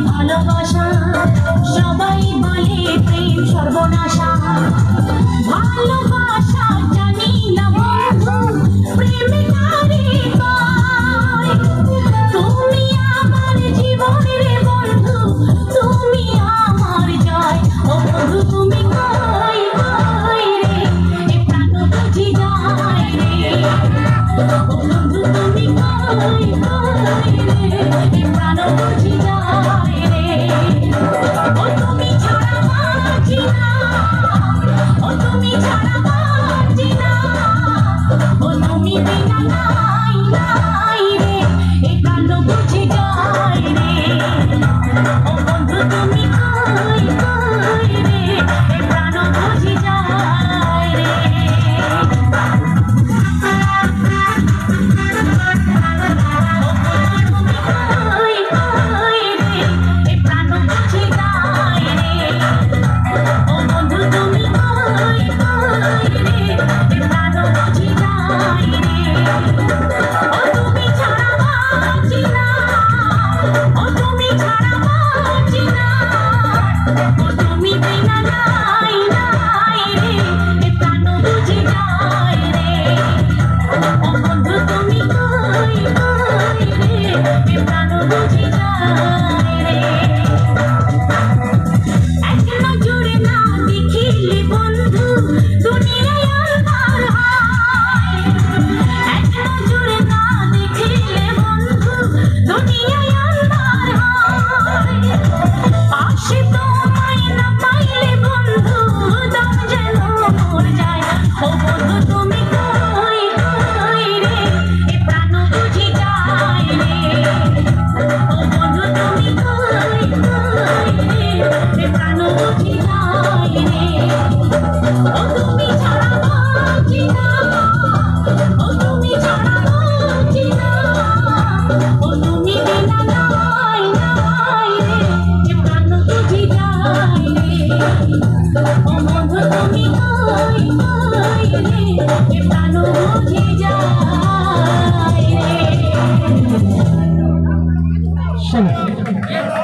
ভালোবাসা সবাই বলে প্রেম সর্বনাশা ভালোবাসা জানি না বন্ধু প্রেমে কারে কয় তুমি আমার জীবনের বন্ধু তুমি আমার জয় ও বন্ধু তুমি কই কই রে এ প্রাণ বুঝি যায় রে ও বন্ধু তুমি কই কই রে এ প্রাণ বুঝি যায় রে ও তুমি ছাড়া বাঁচি না ও তুমি ছাড়া বাঁচি না ও তুমি বিনা নাই নাই রে এ প্রাণ বুঝি যায় রে ও বন্ধু তুমি কই কই রে এ প্রাণ বুঝি যায় রে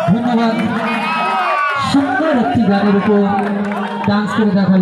ধন্যবাদ। সুন্দর একটি গানের উপর ডান্স করে দেখা